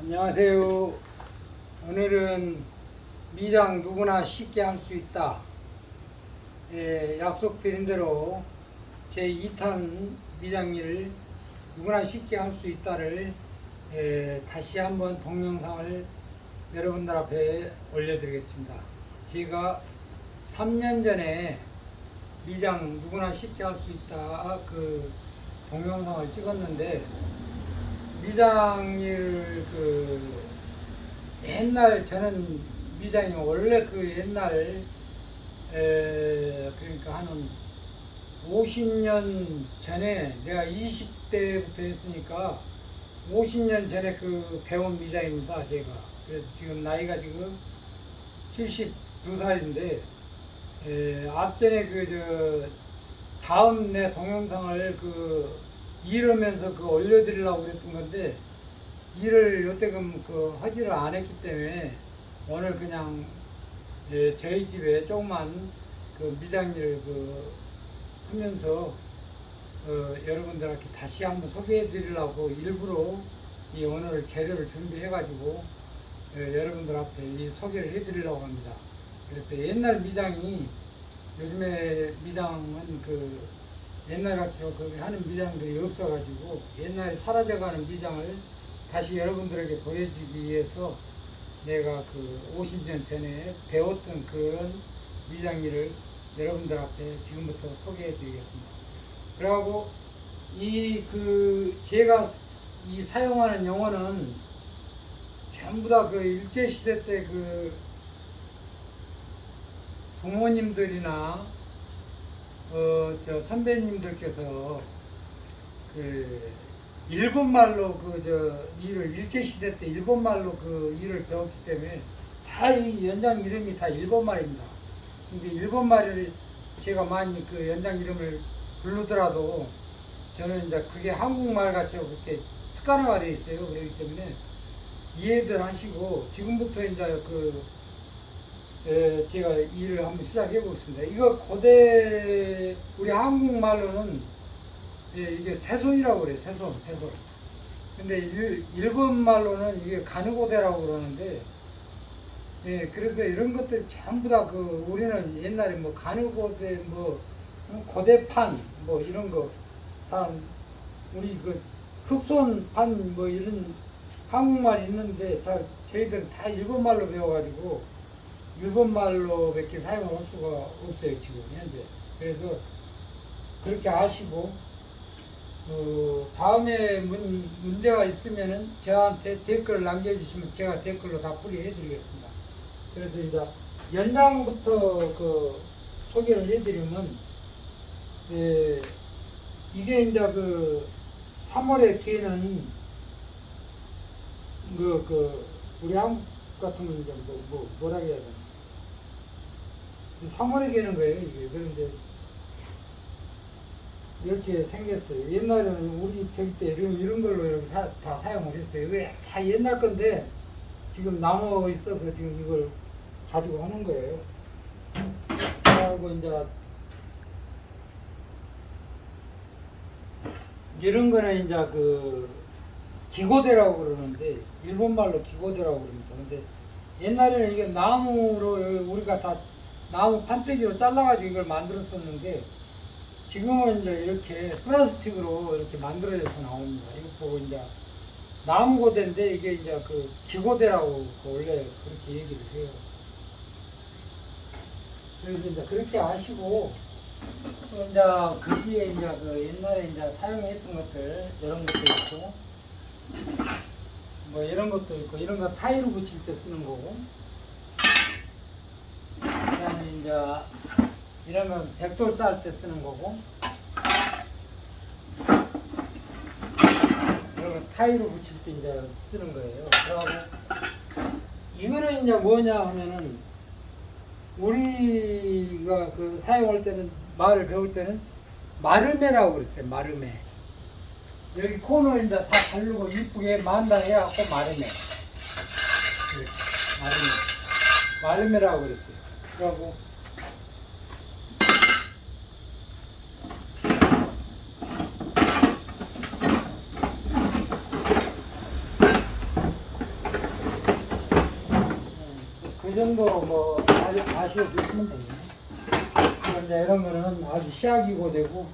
안녕하세요. 오늘은 미장 누구나 쉽게 할 수 있다. 약속드린 대로 제 2탄 미장일을 누구나 쉽게 할 수 있다를 다시 한번 동영상을 여러분들 앞에 올려드리겠습니다. 제가 3년 전에 미장 누구나 쉽게 할 수 있다 그 동영상을 찍었는데, 미장일 옛날 저는 미장이 원래 옛날 그러니까 한 50년 전에 내가 20대부터 했으니까 50년 전에 배운 미장입니다. 제가 그래서 지금 나이가 지금 72살인데 앞전에 다음 내 동영상을 일하면서 올려드리려고 그랬던 건데, 일을 요때금 하지를 안 했기 때문에 오늘 그냥 저희 집에 조그만 미장일을 하면서 여러분들한테 다시 한번 소개해 드리려고 일부러 오늘 재료를 준비해 가지고 여러분들 앞에 소개를 해 드리려고 합니다. 그래서 옛날 미장이, 요즘에 미장은 옛날같이 하는 미장들이 없어가지고 옛날에 사라져가는 미장을 다시 여러분들에게 보여주기 위해서 내가 50년 전에 배웠던 그런 미장일을 여러분들 앞에 지금부터 소개해 드리겠습니다. 그리고 제가 사용하는 용어는 전부 다 일제시대 때 부모님들이나 선배님들께서 일본말로 일제시대 때 일본말로 일을 배웠기 때문에 다 이 연장 이름이 다 일본말입니다. 근데 일본말을 제가 많이 연장 이름을 부르더라도 저는 이제 그게 한국말 같이 그렇게 습관화가 되어 있어요. 그렇기 때문에 이해들 하시고 지금부터 이제 제가 일을 한번 시작해 보겠습니다. 이거 고대 우리 한국말로는 이게 새손이라고 그래요. 새손. 근데 일본말로는 이게 가누고대라고 그러는데, 그래서 이런 것들 전부 다 우리는 옛날에 가누고대 고대판 이런 거 다 우리 흑손판 이런 한국말 있는데 저희들은 다 일본말로 배워가지고 일본말로 밖에 사용을 할 수가 없어요, 지금 현재. 그래서 그렇게 아시고 다음에 문제가 있으면은 저한테 댓글을 남겨주시면 제가 댓글로 다 풀이해 드리겠습니다. 그래서 이제 연장부터 소개를 해드리면, 이게 이제 3월에 기에는 우리 한국 같은 건 이제 뭐라 해야 되나, 3월에 개는 거예요, 이게. 그런데 이렇게 생겼어요. 옛날에는 우리 저기 때 이런 걸로 이렇게 다 사용을 했어요. 이게 다 옛날 건데 지금 남아 있어서 지금 이걸 가지고 하는 거예요. 그리고 이제 이런 거는 이제 기고대라고 그러는데, 일본말로 기고대라고 그럽니다. 근데 옛날에는 이게 나무로 우리가 다 나무 판때기로 잘라가지고 이걸 만들었었는데, 지금은 이제 이렇게 플라스틱으로 이렇게 만들어져서 나옵니다. 이거 보고 이제 나무고대인데 이게 이제 기고대라고 원래 그렇게 얘기를 해요. 그래서 이제 그렇게 아시고, 이제 뒤에 이제 옛날에 이제 사용했던 것들 이런 것도 있고, 이런 것도 있고, 이런 거 타일을 붙일 때 쓰는 거고, 그다음에 이제 이런 건 벽돌 쌓을 때 쓰는 거고, 이런 건 타일을 붙일 때 이제 쓰는 거예요. 그리고 이거는 이제 뭐냐 하면은, 우리가 사용할 때는, 말을 배울 때는 마르메라고 그랬어요. 마르메. 여기 코너 이제 다 바르고 이쁘게 만다해갖고 마르메. 마르메라고 그랬어요. 그러고 정도 뭐 아쉬워 주시면 되겠네. 이제 이런 거는 아주 시약이고 되고,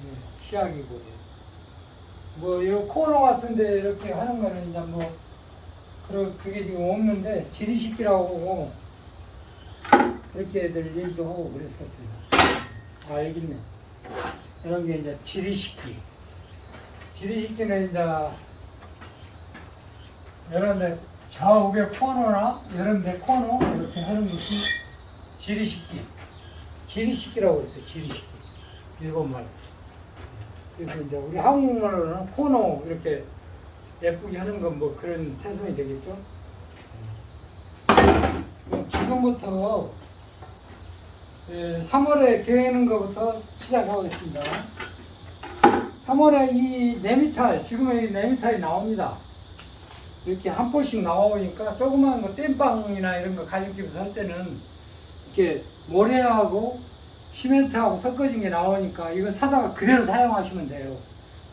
예, 시약이고 되고. 뭐, 이 코너 같은데 이렇게 하는 거는 이제 뭐, 그게 지금 없는데, 지리식기라고 이렇게 애들 얘기도 하고 그랬었어요. 아, 여기 있네. 이런 게 이제 지리식기. 지리식기는 이제, 이런데 좌우에 코너나, 이런데 코너, 이렇게 하는 것이 지리식기. 지리식기라고 그랬어요, 지리식기. 일본말. 그래서 이제 우리 한국말로는 코너, 이렇게 예쁘게 하는 건 뭐 그런 생성이 되겠죠. 지금부터 3월에 겨우는 것부터 시작하겠습니다. 3월에 이 네미탈, 지금은 이 네미탈이 나옵니다. 이렇게 한 포씩 나오니까 조그만 거 땜빵이나 이런 거 가정집에서 할 때는 이렇게 모래하고 시멘트하고 섞어진 게 나오니까 이거 사다가 그대로 사용하시면 돼요.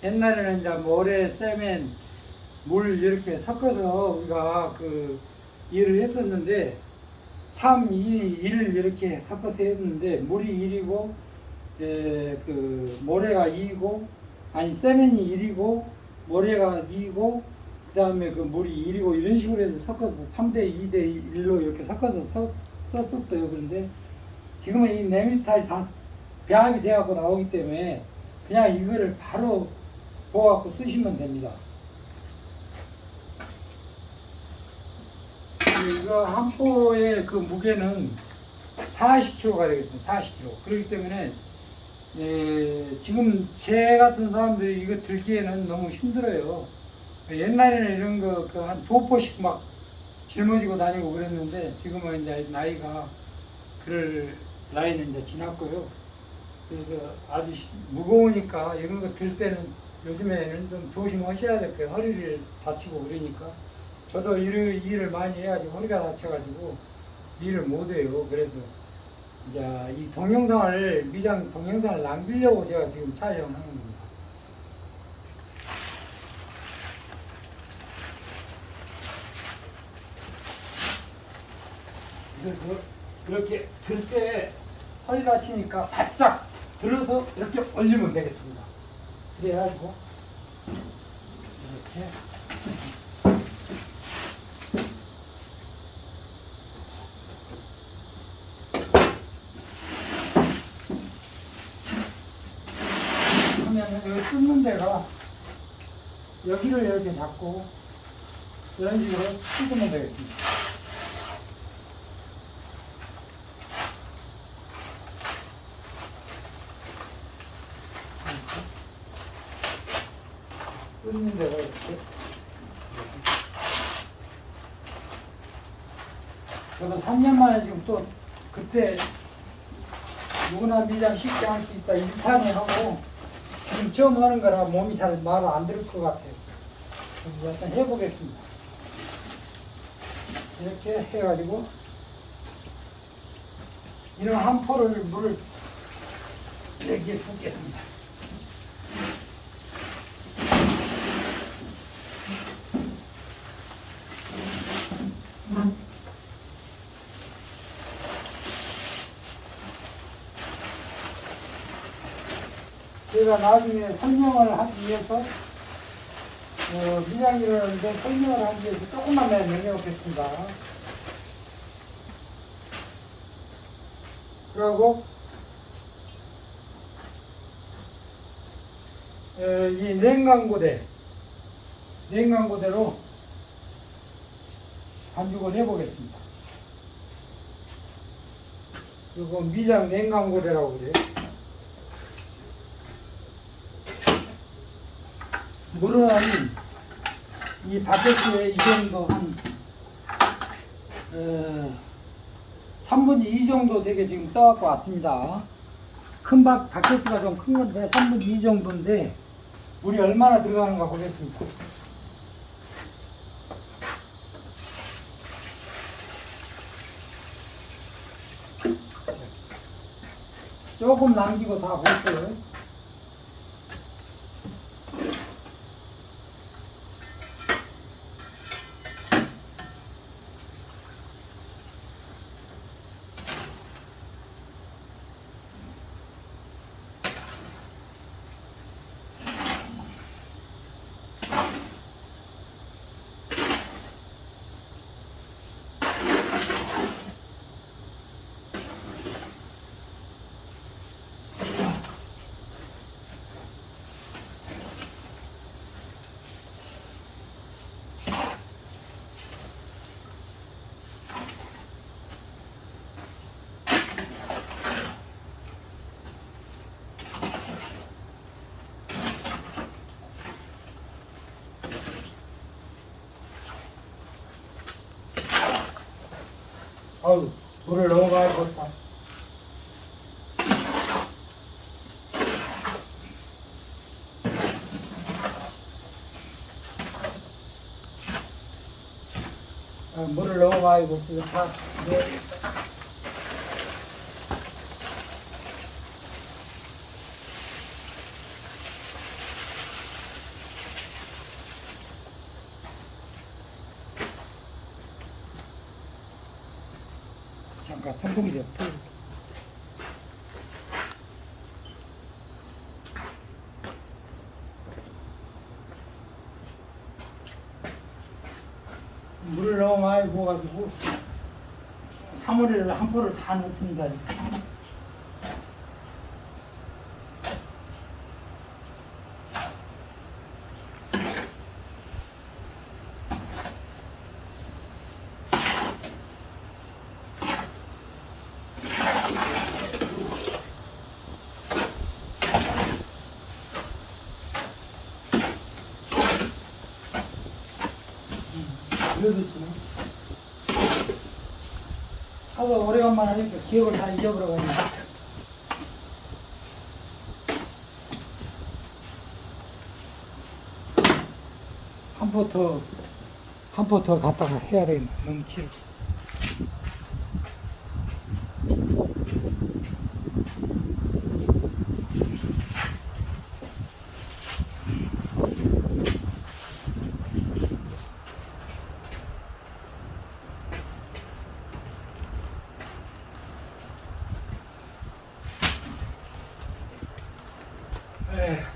옛날에는 이제 모래, 세멘, 물 이렇게 섞어서 우리가 그 일을 했었는데 3, 2, 1 이렇게 섞어서 했는데 물이 1이고 그 모래가 2이고 아니 세멘이 1이고 모래가 2이고 그 다음에 그 물이 1이고 이런 식으로 해서 섞어서 3대 2대 1로 이렇게 섞어서 썼었어요. 그런데 지금은 이 네미탈이 다 배합이 되어갖고 나오기 때문에 그냥 이거를 바로 부어갖고 쓰시면 됩니다. 이거 한 포의 그 무게는 40kg가 되겠습니다. 40kg. 그렇기 때문에 지금 제 같은 사람들이 이거 들기에는 너무 힘들어요. 옛날에는 이런 거 한 2포씩 막 짊어지고 다니고 그랬는데 지금은 이제 나이가 그럴 나이는 이제 지났고요. 그래서 아주 무거우니까 이런 거 들 때는 요즘에는 좀 조심하셔야 될 거예요. 허리를 다치고 그러니까. 저도 일을 많이 해야지 허리가 다쳐가지고 일을 못해요. 그래서 이제 이 동영상을 미장 동영상을 남기려고 제가 지금 촬영하는 겁니다. 그래서 이렇게 들 때 허리 다치니까 바짝 들어서 이렇게 올리면 되겠습니다. 그래가지고 이렇게. 여기 뜯는 데가 여기를 이렇게 잡고 이런 식으로 뜯으면 되겠습니다. 뜯는 데가 이렇게. 저도 3년 만에 지금 또 그때 누구나 미장 쉽게 할 수 있다 1탄에 하고 지금 처음 하는 거라 몸이 잘 말을 안 들을 것 같아요. 그래서 일단 해보겠습니다. 이렇게 해가지고 이런 한 포를 물을 이렇게 붓겠습니다. 제가 나중에 설명을 하기 위해서 미장이라는데 설명을 하기 위해서 조금만 남겨놓겠습니다. 그리고 이 냉각고대로 반죽을 해보겠습니다. 이거 미장 냉각고대라고 그래요. 물은 이 바켓에 이 정도 한 3분의 2 정도 되게 지금 떠갖고 왔습니다. 큰 바켓수가 좀 큰 건데 3분의 2 정도인데 물이 얼마나 들어가는가 보겠습니다. 조금 남기고 다 볼게요. 어우, 물을 너무 많이 붓다. 물을 너무 많이 붓고 다 잠깐 선풍기 좀 틀어줄게. 물을 너무 많이 부어가지고 사물을 한 포를 다 넣습니다. 그래도 지금 하도 오래간만에 하니까 기억을 다 잊어버려가지고 한 포 더 갖다가 해야 되겠네. 너무 지루.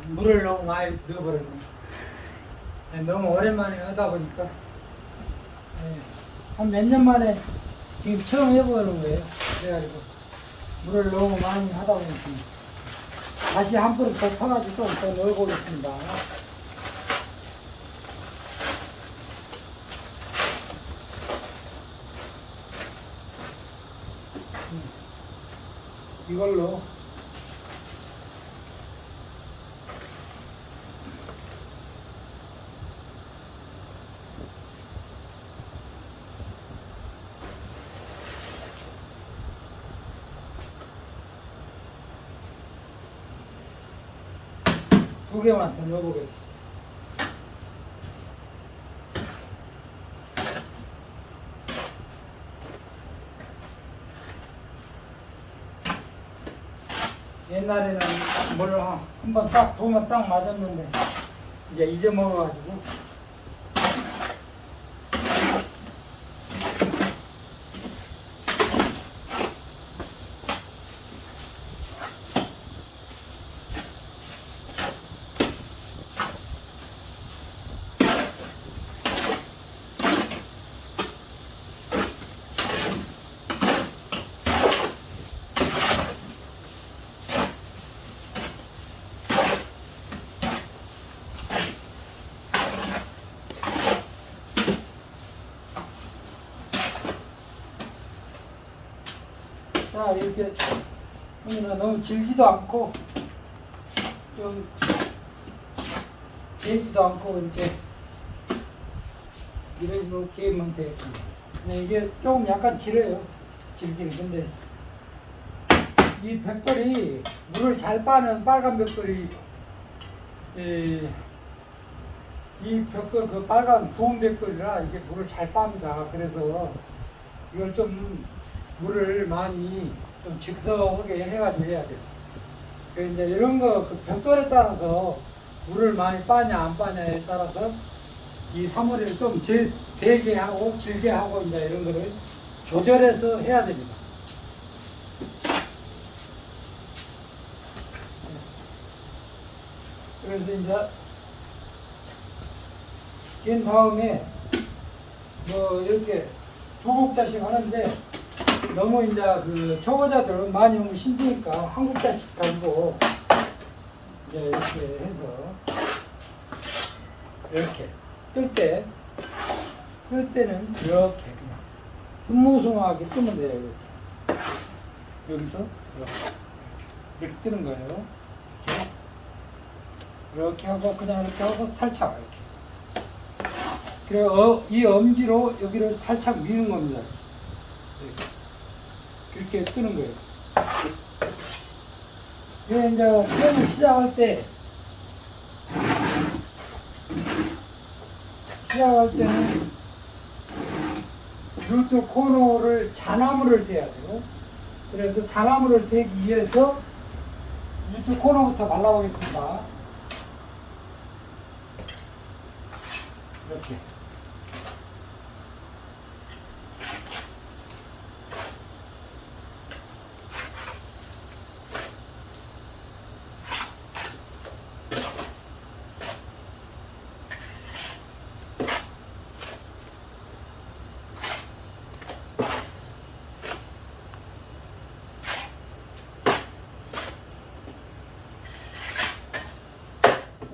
물을 너무 많이 넣어버렸네. 너무 오랜만에 하다 보니까 한 몇 년 만에 지금 처음 해보는 거예요. 그래가지고 물을 너무 많이 하다 보니까 다시 한 포를 더 퍼가지고 더 넣어보겠습니다. 이걸로 두 개만 더 넣어보겠습니다. 옛날에는 물 한 번 딱 부으면 딱 맞았는데 이제 잊어먹어가지고 자, 이렇게 너무 질지도 않고 좀 개지도 않고 이렇게 이런 식으로 개면 되겠습니다. 근데 이게 조금 약간 질어요. 질기는. 근데 이 벽돌이 물을 잘 빠는 빨간 벽돌이 이 벽돌 그 빨간 두움 벽돌이라 이게 물을 잘 빱니다. 그래서 이걸 좀 물을 많이 좀 즉석하게 해가지고 해야 돼요. 그 이제 이런 거 그 벽돌에 따라서 물을 많이 빠냐 안 빠냐에 따라서 이 사물을 좀 되게 하고 질게 하고 이제 이런 거를 조절해서 해야 됩니다. 그래서 이제 된 다음에 뭐 이렇게 두 국자씩 하는데 너무 이제 그 초보자들은 많이 오면 힘드니까 한 국자씩 가지고 이제 이렇게 해서 이렇게 끌 때는 이렇게 그냥 스무스하게 뜨면 돼요. 이렇게. 여기서 이렇게 뜨는 거예요. 이렇게 하고 그냥 이렇게 하고 살짝 이렇게. 그리고 이 엄지로 여기를 살짝 미는 겁니다. 이렇게. 그렇게 뜨는 거예요. 이게 이제 처음 시작할 때는 루트 코너를 잔나무를 대야 돼요. 그래서 잔나무를 대기 위해서 루트 코너부터 발라보겠습니다. 이렇게.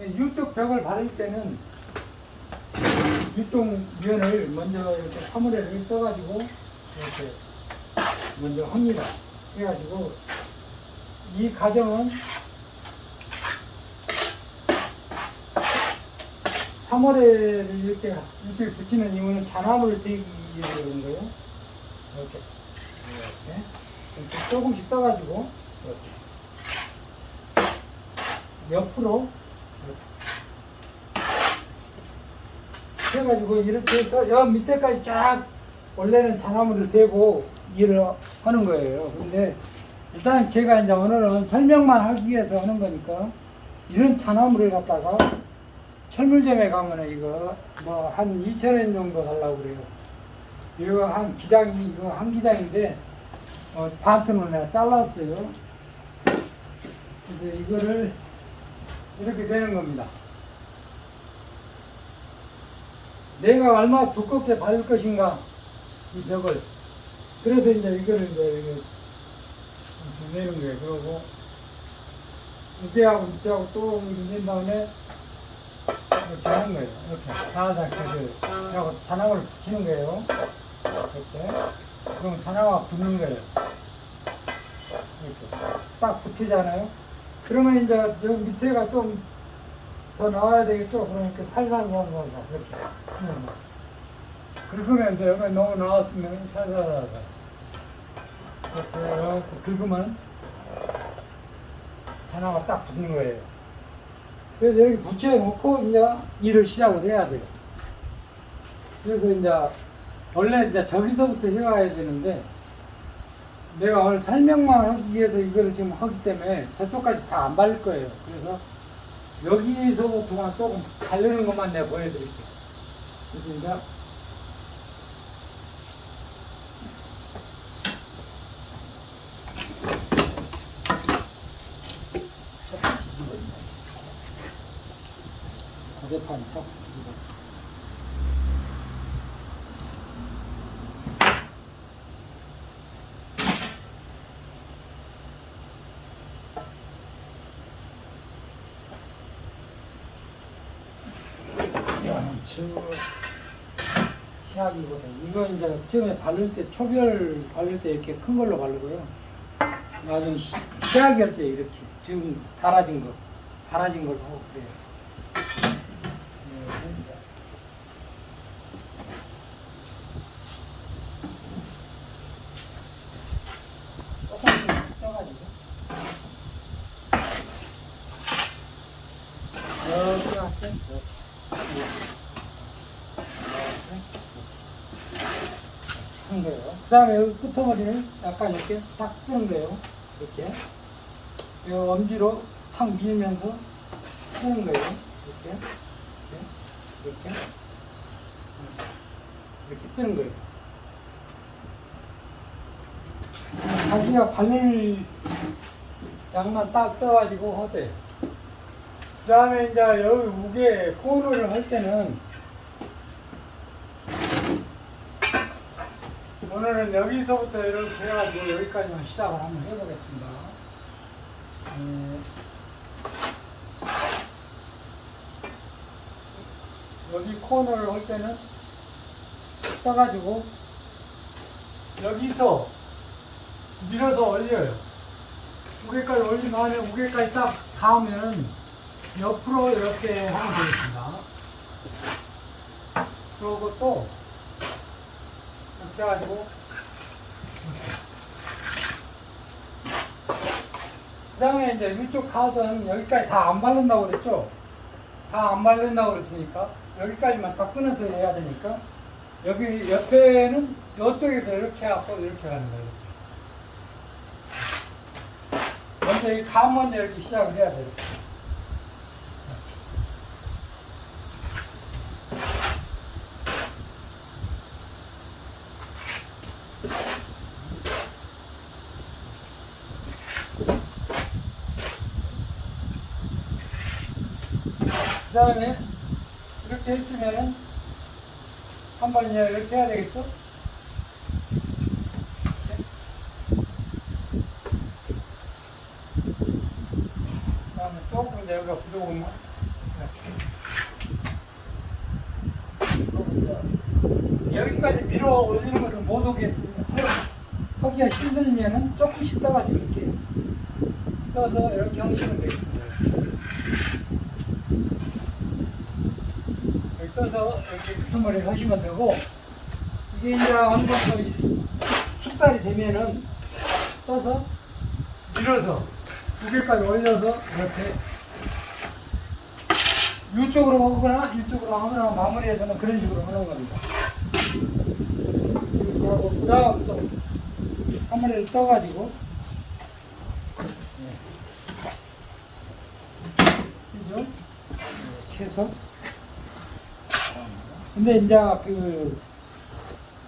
이쪽 벽을 바를 때는 이쪽 면을 먼저 이렇게 사물에를 떠가지고 이렇게 먼저 합니다. 해가지고 이 과정은 사물에를 이렇게 붙이는 이유는 잔나무를 대기 위해서 그런 거예요. 이렇게 조금씩 떠가지고 이렇게 옆으로 해가지고 이렇게 해서 여 밑에까지 쫙 원래는 잔나무를 대고 일을 하는 거예요. 근데 일단 제가 이제 오늘은 설명만 하기 위해서 하는 거니까 이런 잔나무를 갖다가 철물점에 가면은 이거 뭐 한 2,000원 정도 달라고 그래요. 이거 한 기장이 이거 한 기장인데 반튼을 내가 잘랐어요. 근데 이거를 이렇게 되는 겁니다. 내가 얼마나 두껍게 바를 것인가, 이 벽을. 그래서 이제 이거를 이제 내는 거예요. 그러고, 이때하고 또 낸 다음에, 이렇게 하는 거예요. 이렇게. 살짝 하고 잔나무를 붙이는 거예요. 이렇게. 그럼 잔나무가 붙는 거예요. 이렇게. 딱 붙이잖아요. 그러면 이제 여기 밑에가 좀 더 나와야 되겠죠? 그러니까 살살 이렇게. 긁으면서 여기 너무 나왔으면 살살 이렇게 긁으면 잔나무가 딱 붙는 거예요. 그래서 여기 붙여놓고 이제 일을 시작을 해야 돼요. 그래서 이제 원래 이제 저기서부터 해와야 되는데 내가 오늘 설명만 하기 위해서 이거를 지금 하기 때문에 저쪽까지 다 안 바를 거예요. 그래서 여기서부터만 조금 바르는 것만 내가 보여드릴게요. 그래서 이제 거대판 차. 희약이거든. 이거 이제 처음에 바를 때, 초별 바를 때 이렇게 큰 걸로 바르고요. 나중에 희약이 할 때 이렇게, 지금 달아진 걸로 하고 그래요. 조금씩 떠가지고. 이렇게 할때 한 거예요. 그 다음에 여기 끝머리를 약간 이렇게 딱 뜨는 거예요. 이렇게. 이 엄지로 탁 밀면서 뜨는 거예요. 이렇게. 이렇게 뜨는 거예요. 자기가 바늘 양만 딱 떠가지고 하대. 그 다음에 이제 여기 무게 코너를 할 때는 오늘은 여기서부터 이렇게 해가지고 여기까지만 시작을 한번 해보겠습니다. 여기 코너를 할 때는 떠가지고 여기서 밀어서 올려요. 무게까지 올린 다음에 무게까지 딱 닿으면 옆으로 이렇게 하면 되겠습니다. 그리고 또 이렇게 해가지고 그 다음에 이제 이쪽 갓은 여기까지 다 안 바른다고 그랬죠? 다 안 바른다고 그랬으니까 여기까지만 다 끊어서 해야 되니까 여기 옆에는 이쪽에서 이렇게 하고 이렇게 가는 거예요. 먼저 이 갓 먼저 이렇게 시작을 해야 돼요. 그 다음에 이렇게 했으면은 한번 이렇게 해야 되겠죠? 그 다음에 조금 이제 여기가 부족하면 여기까지 밀어 올리는 것을 못 오겠습니다. 하기가 힘들면은 조금씩 떠가지고 이렇게 떠서 이렇게 하시면 되겠습니다. 이렇게 떠서 이렇게 끄트머리 하시면 되고, 이게 이제 어느 정도 숙달이 되면은 떠서 밀어서 두 개까지 올려서 이렇게 이쪽으로 하거나 이쪽으로 하거나 마무리해서는 그런 식으로 하는 겁니다. 이렇게 하고 그 다음 또 한 마리를 떠가지고 그죠? 이렇게 해서 근데 이제 그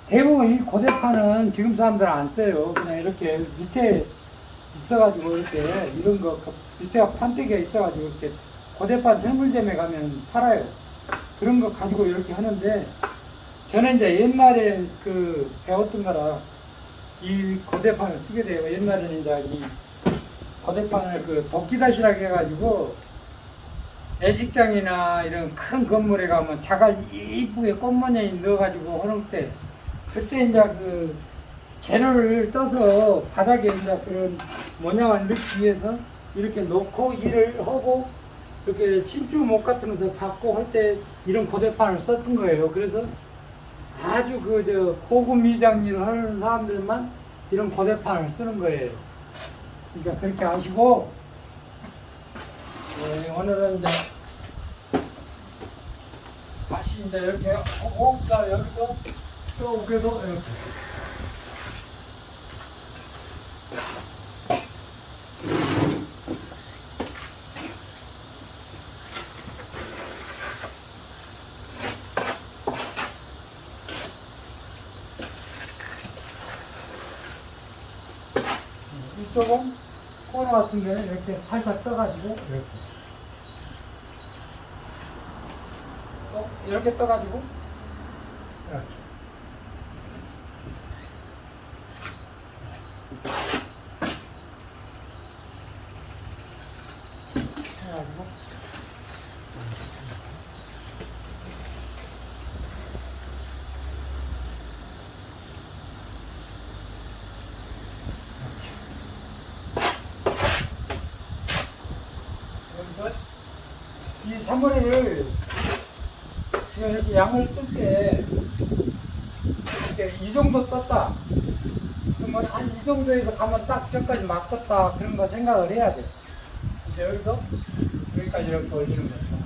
대부분 이 고대판은 지금 사람들은 안 써요. 그냥 이렇게 밑에 있어가지고 이렇게 이런 거 밑에가 판때기가 있어가지고 이렇게 고대판 철물점에 가면 팔아요. 그런 거 가지고 이렇게 하는데 저는 이제 옛날에 그 배웠던 거라 이 고대판을 쓰게 돼요. 옛날에는 이제 이 고대판을 그 도끼다시라고 해가지고 애식장이나 이런 큰 건물에 가면 자갈 이쁘게 꽃무늬 넣어가지고 하는 때 그때 이제 그 재료를 떠서 바닥에 이제 그런 모양을 넣기 위해서 이렇게 놓고 일을 하고 이렇게 신주목 같은 것도 받고 할 때 이런 고대판을 썼던 거예요. 그래서 아주 고급 미장 일을 하는 사람들만 이런 고대판을 쓰는 거예요. 그러니까 그렇게 아시고, 네, 오늘은 이제 다시 이제 이렇게 하고, 여기서 또 우겨도 이렇게. 이쪽은 코너 같은 게 이렇게 살짝 떠가지고 이렇게 떠가지고 이렇게 해가지고 이 사물을 지금 이렇게 양을 뜰 때 이렇게 이 정도 떴다. 그러면 한 이 정도에서 가면 딱 저까지 맞겠다. 그런 거 생각을 해야 돼. 이제 여기서 여기까지 이렇게 올리는 겁니다.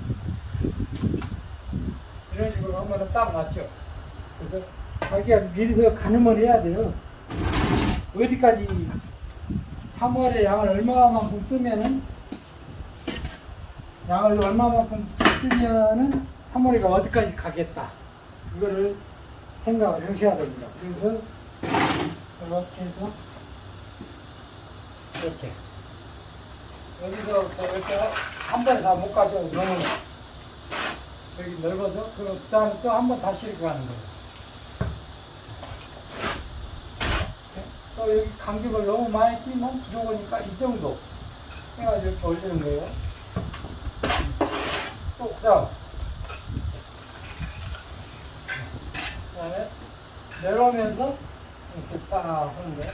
이런 식으로 하면 딱 맞죠. 그래서 자기가 미리서 가늠을 해야 돼요. 어디까지 3월에 양을 얼마만큼 뜨면은 양을 얼마만큼 뜨면은 3월이가 어디까지 가겠다. 이거를 생각을 하셔야 됩니다. 그래서 이렇게 해서 이렇게 여기서 이렇게 한 번에 다 못 가죠. 너무 여기 넓어서 그 다음에 또 한 번 다시 이렇게 가는 거예요. 또 여기 간격을 너무 많이 끼면 부족하니까 이 정도 해가지고 이렇게 올리는 거예요. 또 그다음 그다음에 내려오면서 이렇게 딱 하는데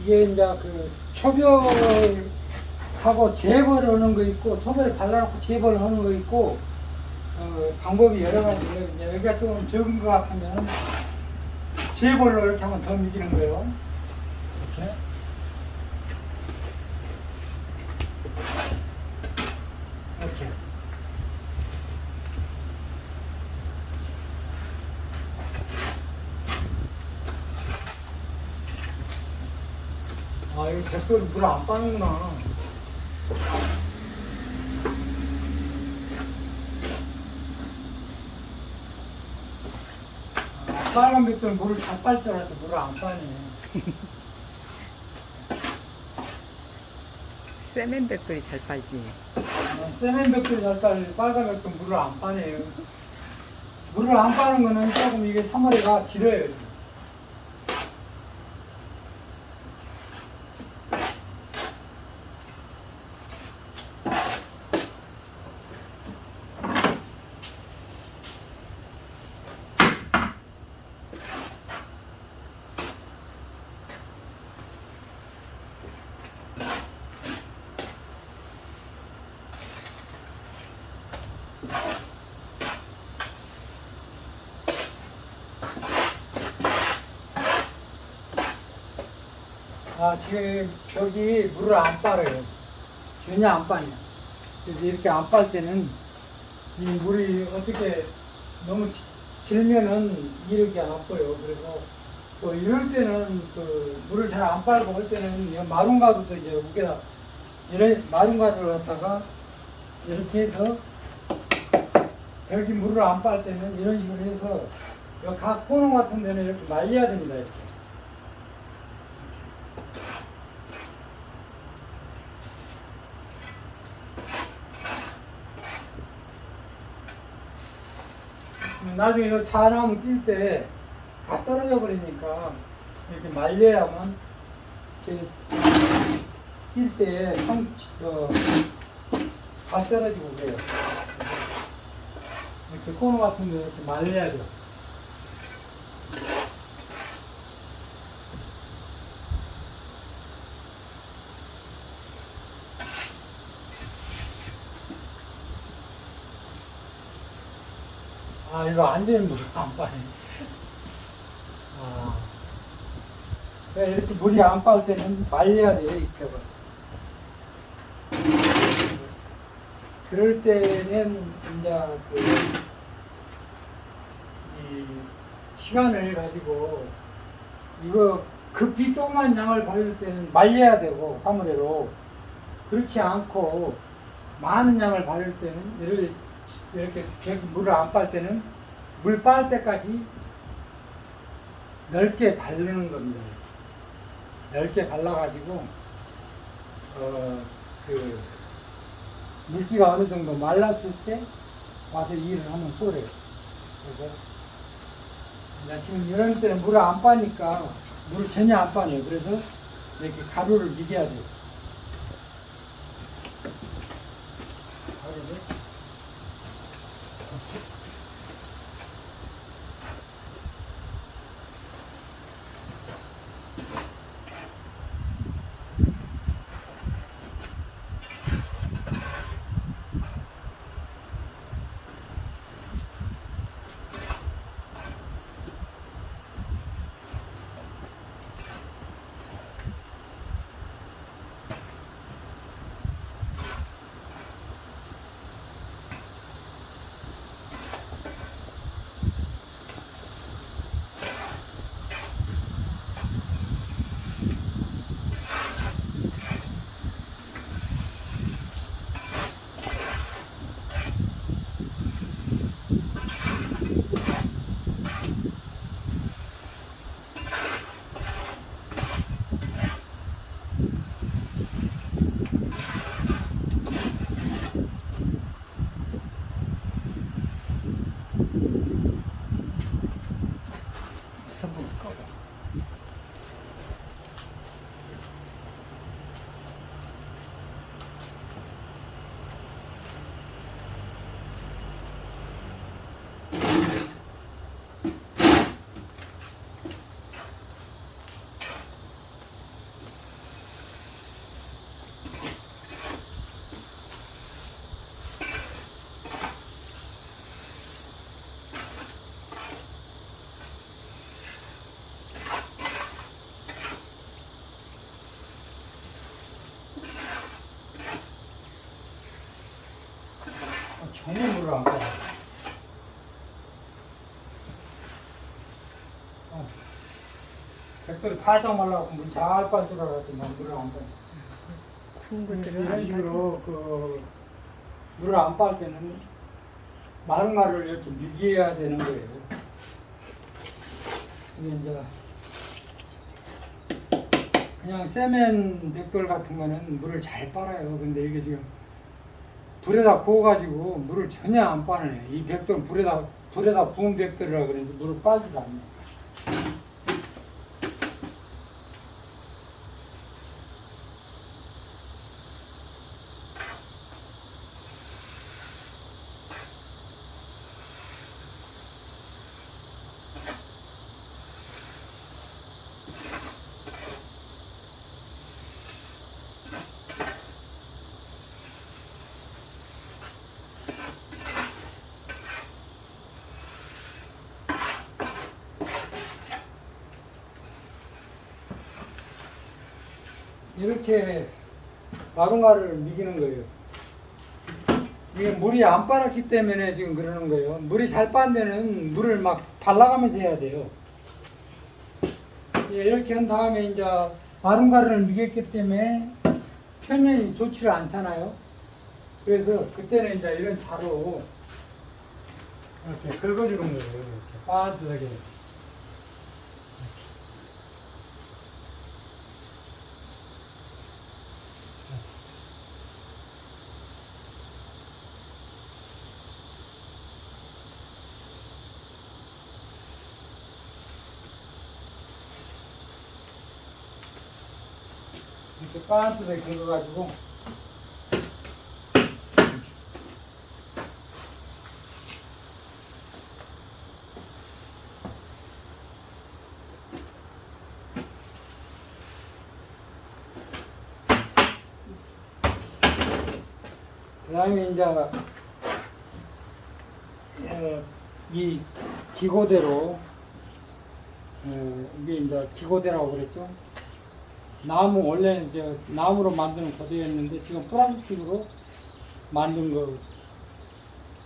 이게 이제 그 초벌하고 재벌하는 거 있고 초벌 발라놓고 재벌하는 거 있고 방법이 여러 가지예요. 이제 여기가 좀 적은 것 같으면 재벌로 이렇게 하면 더 미기는 거예요. 이렇게. 이렇게. 아, 이거 댓글 물 안 빠는구나. 빨간 백돌 물을 다 빨 줄 알아서 물을 안 빠네. 세멘 백돌이 잘 빨지. 세멘 백돌이 잘 빨, 빨간 백돌 물을 안 빠네요. 물을 안 빠는 거는 조금 이게 사마리가 길어요. 아, 지금 벽이 물을 안 빨아요. 전혀 안 빠냐. 그래서 이렇게 안 빨 때는 이 물이 어떻게 너무 질면은 이렇게 안 보여. 그래서 또 이럴 때는 그 물을 잘 안 빨고 할 때는 마룬가루도 이제 무게다 이런 마룬가루를 갖다가 이렇게 해서 벽이 물을 안 빨 때는 이런 식으로 해서 각 코너 같은 데는 이렇게 말려야 됩니다. 이렇게. 나중에 이거 자나무 뛸 때 다 떨어져 버리니까 이렇게 말려야만 뛸때 다 떨어지고 그래요. 이렇게 코너 같은 데 이렇게 말려야 돼요. 아, 이거 완전히 물이 안 빠네. 아. 이렇게 물이 안 빠질 때는 말려야 돼요, 이 벽을. 그럴 때는, 이제, 이 시간을 가지고, 이거 급히 조그만 양을 바를 때는 말려야 되고, 사무대로. 그렇지 않고, 많은 양을 바를 때는, 이렇게 물을 안 빨 때는 물 빨 때까지 넓게 바르는 겁니다. 넓게 발라가지고 물기가 어느 정도 말랐을 때 와서 일을 하면 쏘래요. 그래서 지금 이런 때는 물을 안 빠니까 물을 전혀 안 빠네요. 그래서 이렇게 가루를 미겨야 돼요. 가루를. 전혀 물을 안 빨아. 백돌이 바짝 말라고 물 잘 빨 줄 알았더니 난 물을 안 빨아. 구운 것들은 이런 안 식으로 물을 안 빨 때는 마른 가루를 이렇게 미개해야 되는 거예요. 이게 이제 그냥 세면 백돌 같은 거는 물을 잘 빨아요. 근데 이게 지금 불에다 구워가지고 물을 전혀 안 빠네. 이 백돌 불에다 구운 백돌이라 그래서 물을 빠지도 않네. 이렇게 마른 가루를 미기는 거예요. 이게 물이 안 빨았기 때문에 지금 그러는 거예요. 물이 잘 빤 데는 물을 막 발라가면서 해야 돼요. 예, 이렇게 한 다음에 이제 마른 가루를 미겼기 때문에 표면이 좋지를 않잖아요. 그래서 그때는 이제 이런 자로 이렇게 긁어주는 거예요. 이렇게 빠듯하게. 이렇게 빠듯하게 긁어가지고 그 다음에 이제 이 기고대로 이게 이제 기고대라고 그랬죠. 나무 원래 이제 나무로 만드는 고대였는데 지금 플라스틱으로 만든 거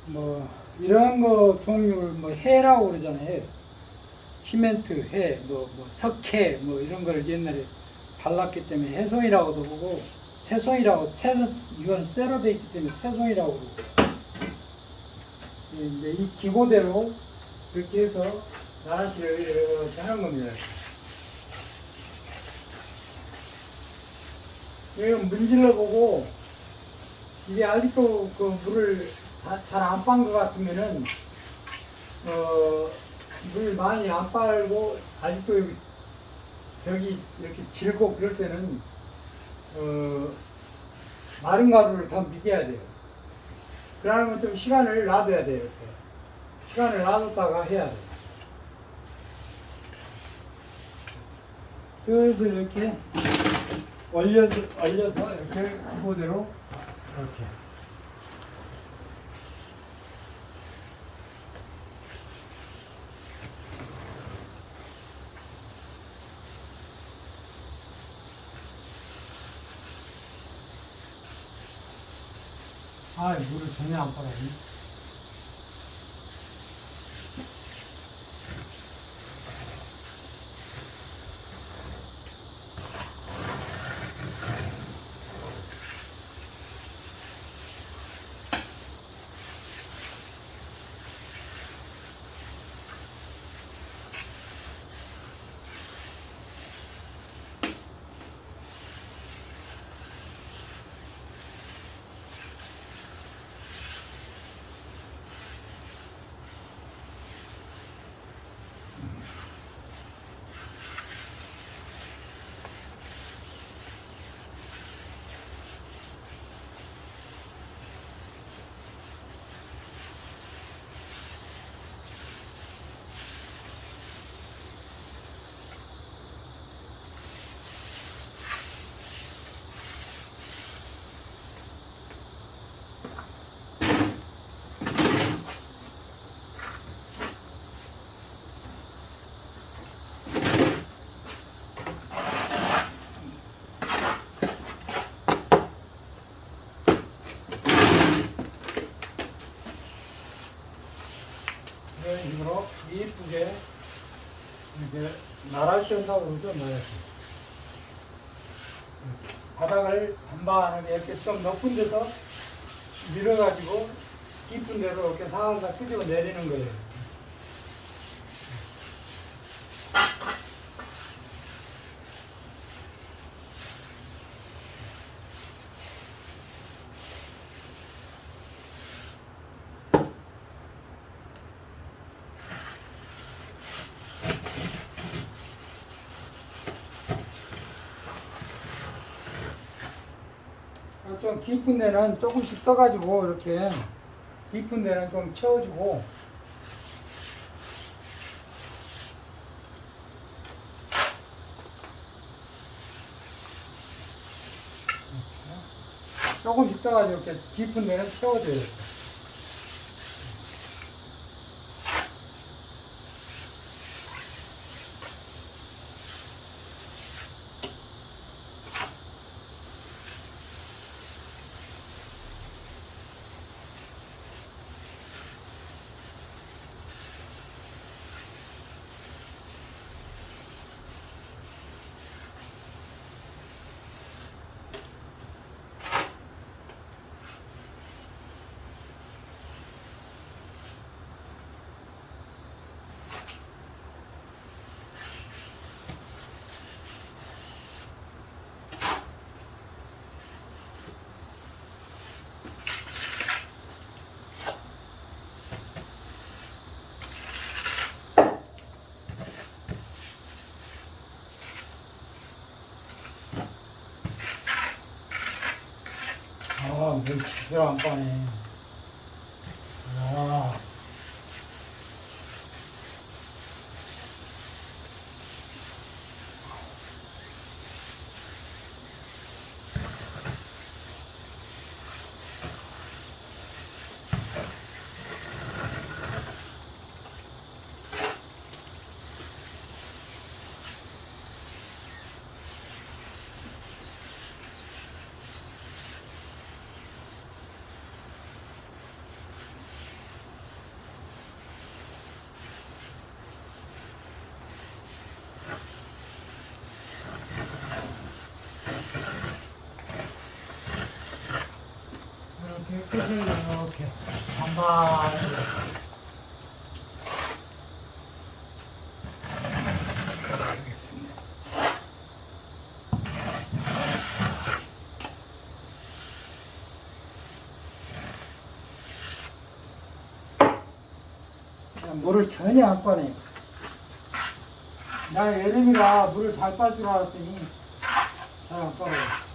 뭐 이런 거 종류를 뭐 해라고 그러잖아요. 해. 시멘트 해, 뭐 석회 뭐 이런 걸 옛날에 발랐기 때문에 해송이라고도 보고 새송이라고 이건 쇠로 돼 있기 때문에 새송이라고 그러고 이제 이 기고대로 이렇게 해서 나란시를 이렇게 하는 겁니다. 이건 문질러 보고 이게 아직도 그 물을 잘 안 빤 것 같으면은 물 많이 안 빨고 아직도 벽이 이렇게 질고 그럴 때는 마른 가루를 더 미겨야 돼요. 그러면 좀 시간을 놔둬야 돼요. 이렇게. 시간을 놔뒀다가 해야 돼요. 슬슬 이렇게 얼려서 이렇게 그대로 이렇게. 아, 물을 전혀 안 빨아요. 이렇게 이쁘게 이렇게 나라시 한다고 그러죠, 나라시. 바닥을 반반하게 이렇게 좀 높은 데서 밀어가지고 깊은 데로 이렇게 살살 끄집어 내리는 거예요. 좀 깊은 데는 조금씩 떠가지고 이렇게 깊은 데는 좀 채워주고 조금씩 떠가지고 이렇게 깊은 데는 채워줘요. 물 제대로 안 빠네. 아, 이렇게 끝을 이렇게 반반. 물을 전혀 안 꺼내. 나 여름이라 물을 잘 빨 줄 알았더니 잘 안 빨아요.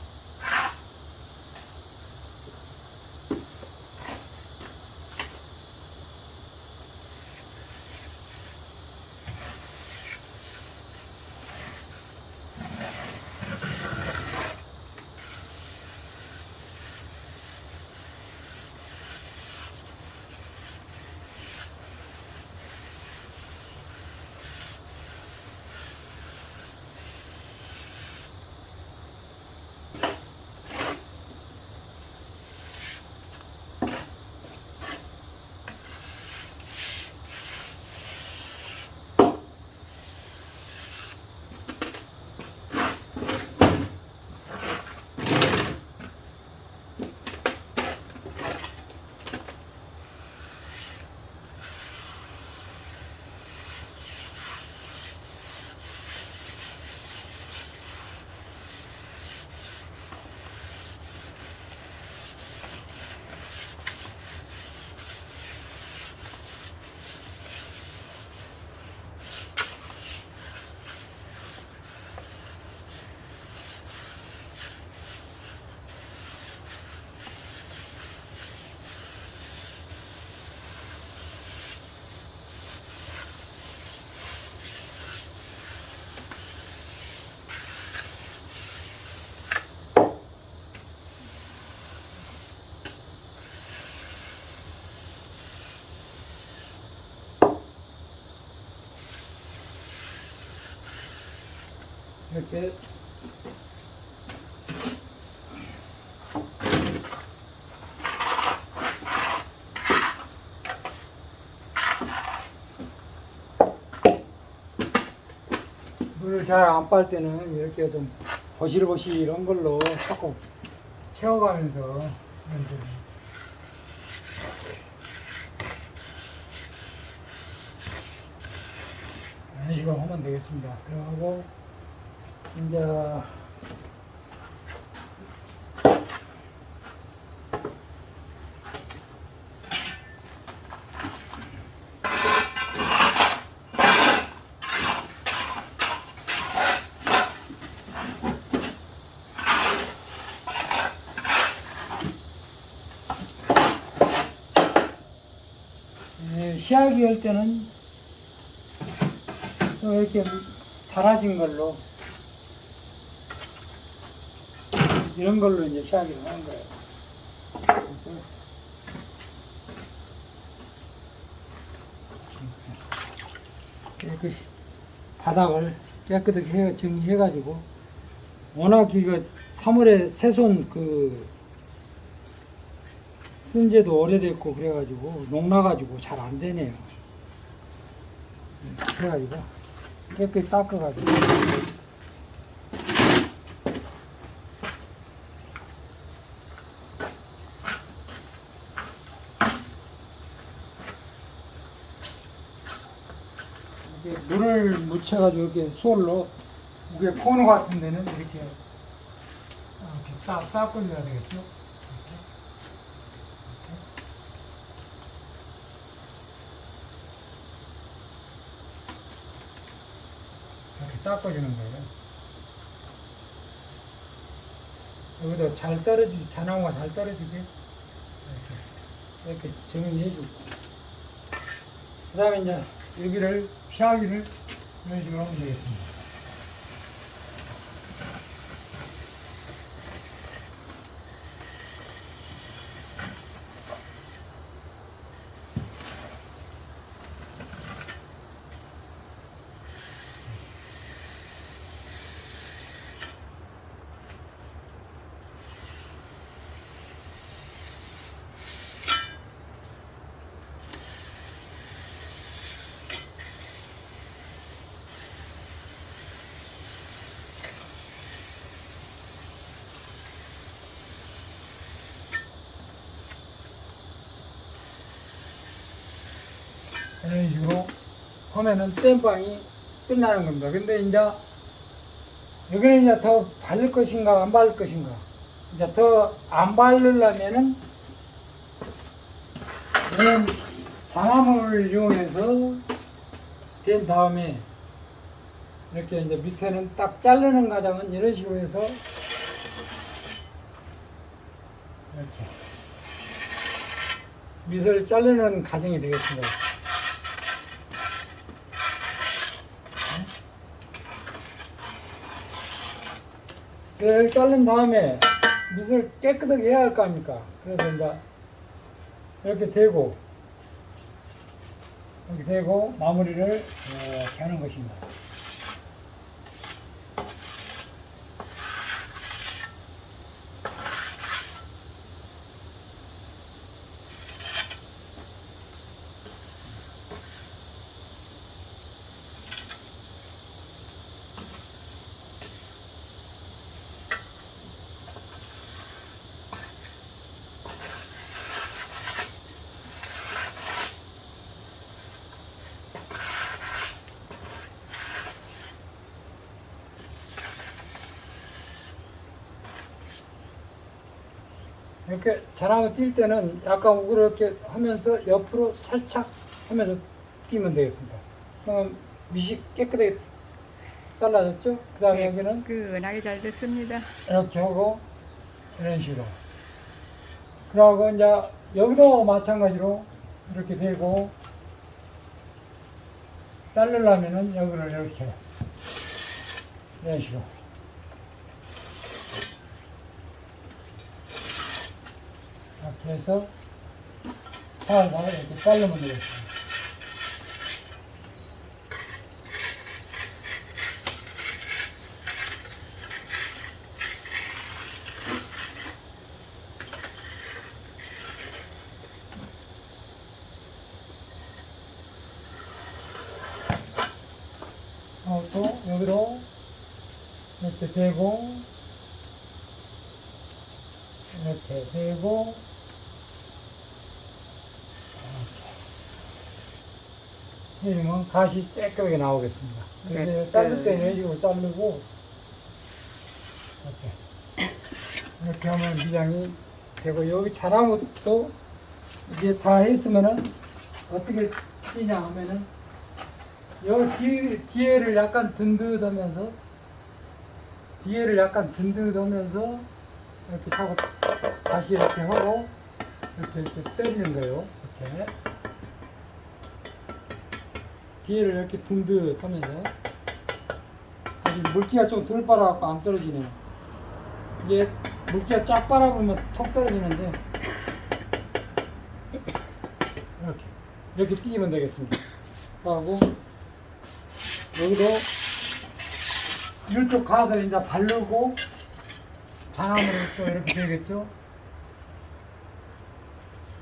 이렇게 물을 잘 안 빨 때는 이렇게 좀 보실보실한 걸로 자꾸 채워가면서 이렇게 이런 식으로 하면 되겠습니다. 그리고 이제 시아기 할 때는 또 이렇게 달아진 걸로 이런 걸로 이제 시아기를 하는 거예요. 깨끗이 바닥을 깨끗하게 정리해가지고 워낙 이거 3월에 새손 쓴 지도 오래됐고 그래가지고 녹나가지고 잘 안 되네요. 그래가지고 깨끗이 닦아가지고 이렇게 물을 묻혀가지고 이렇게 솔로 위에 코너 같은 데는 이렇게 닦아줘야 되겠죠. 이렇게 닦아주는 거예요. 여기도 잘 떨어지게, 자나무가 잘 떨어지게 이렇게 정리해주고, 그 다음에 이제 여기를, 피하기를 이런 식으로 하면 되겠습니다. 이런 식으로 하면은 땜빵이 끝나는 겁니다. 근데 이제 여기는 이제 더 바를 것인가 안 바를 것인가, 이제 더 안 바르려면은 이런 장화물을 이용해서 된 다음에 이렇게 이제 밑에는 딱 자르는 과정은 이런 식으로 해서 이렇게 밑을 자르는 과정이 되겠습니다. 이렇게 자른 다음에 밑을 깨끗하게 해야 할 거 아닙니까? 그래서 이제 이렇게 대고 이렇게 대고 마무리를 이렇게 하는 것입니다. 이렇게 잘하고 뛸 때는 약간 우그러 이렇게 하면서 옆으로 살짝 하면서 뛰면 되겠습니다. 그럼 밑이 깨끗하게 잘라졌죠? 그 다음에 여기는 은하게 잘 됐습니다. 이렇게 하고 이런 식으로. 그러고 이제 여기도 마찬가지로 이렇게 되고, 자르려면은 여기를 이렇게 이런 식으로. 이렇게 해서 살살 이렇게 자르면 되겠습니다. 또 여기로 이렇게 대고 이렇게 대고 이렇게 이러면 가시 깨끗하게 나오겠습니다. 그래서 네. 자를 때는 이런 식으로 자르고 이렇게 하면 미장이 되고, 여기 자나무도 이제 다 했으면은 어떻게 뛰냐 하면은 여기 뒤에를 약간 든든하면서 이렇게 하고 다시 이렇게 하고 이렇게 때리는 거예요. 이렇게 뒤에를 이렇게 든든하면서, 아직 물기가 좀 덜 빨아갖고 안 떨어지네요. 이게 물기가 쫙 빨아보면 톡 떨어지는데 이렇게 띄면 되겠습니다. 하고 여기도 이쪽 가서 이제 바르고 자나무를 또 이렇게 되겠죠.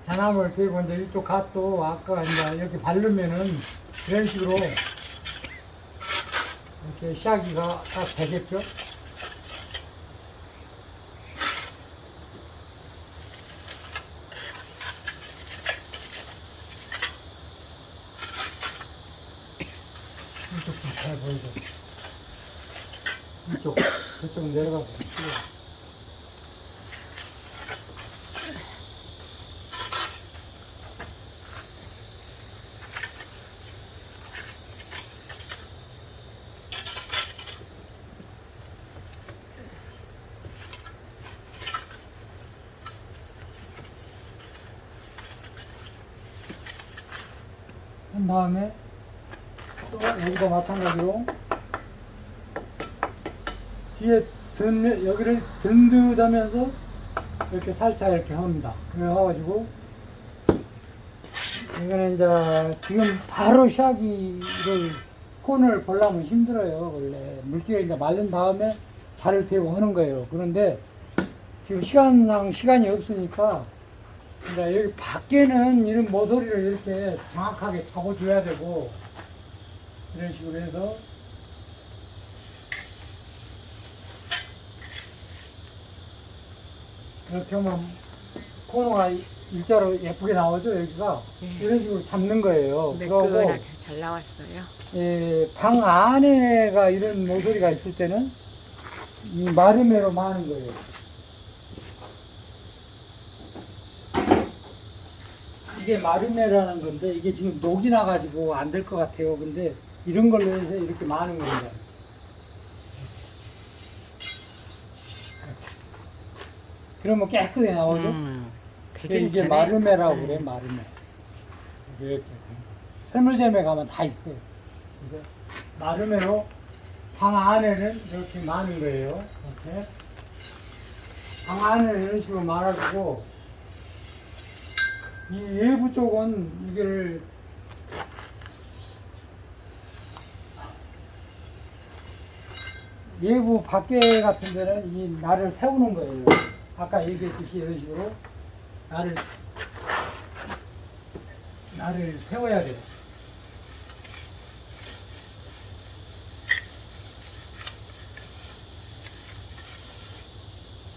자나무를 대고 이제 이쪽 갓도 아까 이제 이렇게 바르면은 이런 식으로 이렇게 시아기가 딱 되겠죠. 이쪽 좀 잘 보이죠. 저쪽 내려가서 찍어요. 한 다음에 또 여기도 마찬가지로 뒤에 여기를 든든하면서 이렇게 살짝 이렇게 합니다. 그래가지고 이거는 이제 지금 바로 시아기를 콘을 보려면 힘들어요. 원래 물기가 이제 마른 다음에 자를 대고 하는 거예요. 그런데 지금 시간이 없으니까 이제 여기 밖에는 이런 모서리를 이렇게 정확하게 잡아줘야 되고, 이런 식으로 해서 이렇게 하면 코너가 일자로 예쁘게 나오죠. 여기가 이런 식으로 잡는 거예요. 그러고 매끈하게 잘 나왔어요. 방 안에가 이런 모서리가 있을 때는 이 마름매로 마는 거예요. 이게 마름매라는 건데, 이게 지금 녹이 나가지고 안 될 것 같아요. 근데 이런 걸로 해서 이렇게 마는 겁니다. 그러면 깨끗하게 나오죠. 되게 이게 마름매라고 그래, 마름매. 이렇게. 해물잼에 가면 다 있어요. 그래서 마름매로 방 안에는 이렇게 마는 거예요. 이렇게. 방 안에는 이런 식으로 말아주고, 이 외부 쪽은 이걸 외부 밖에 같은 데는 이 날을 세우는 거예요. 아까 얘기했듯이 이런 식으로 날을 세워야 돼요.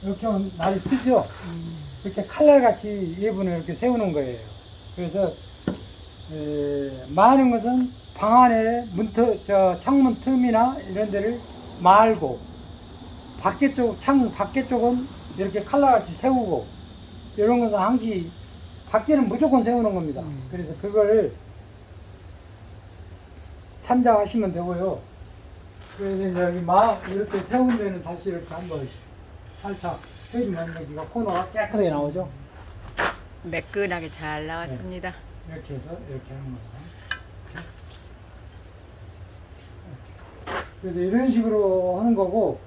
이렇게 하면 날이 쓰죠. 이렇게 칼날같이 예분을 이렇게 세우는 거예요. 그래서 마는 것은 방 안에 창문 틈이나 이런 데를 말고, 창 밖에 쪽은 이렇게 칼날같이 세우고, 이런 것은 항시 밖에는 무조건 세우는 겁니다. 그래서 그걸 참작하시면 되고요. 그래서 이제 여기 이렇게 세운 데는 다시 이렇게 한번 살짝 해주면 여기가 코너가 깨끗하게 나오죠. 매끈하게 잘 나왔습니다. 이렇게 해서 이렇게 하는 거예요. 그래서 이런 식으로 하는 거고,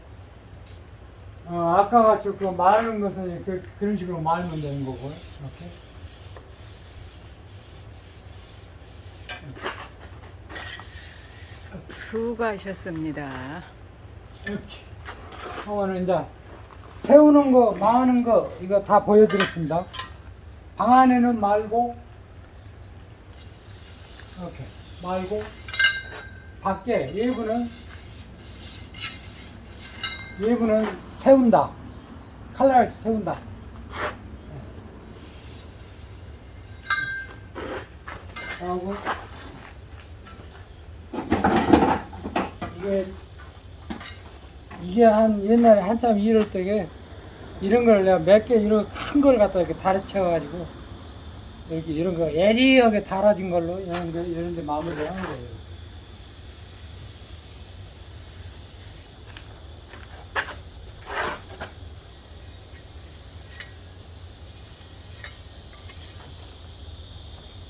아까 같이 그 마르는 것은 그런 식으로 말면 되는 거고요. 이렇게. 수고하셨습니다. 이렇게. 하고는 이제 세우는 거, 마는 거, 이거 다 보여드렸습니다. 방 안에는 말고, 이렇게 말고, 밖에, 외부는 일부는 세운다. 칼날 세운다. 하고 이게 한 옛날에 한참 이럴 때게 이런 걸 내가 몇 개 이런 큰 걸 갖다 이렇게 다려쳐가지고 이렇게 이런 거 예리하게 달아진 걸로 이런 데 마무리하는 거예요.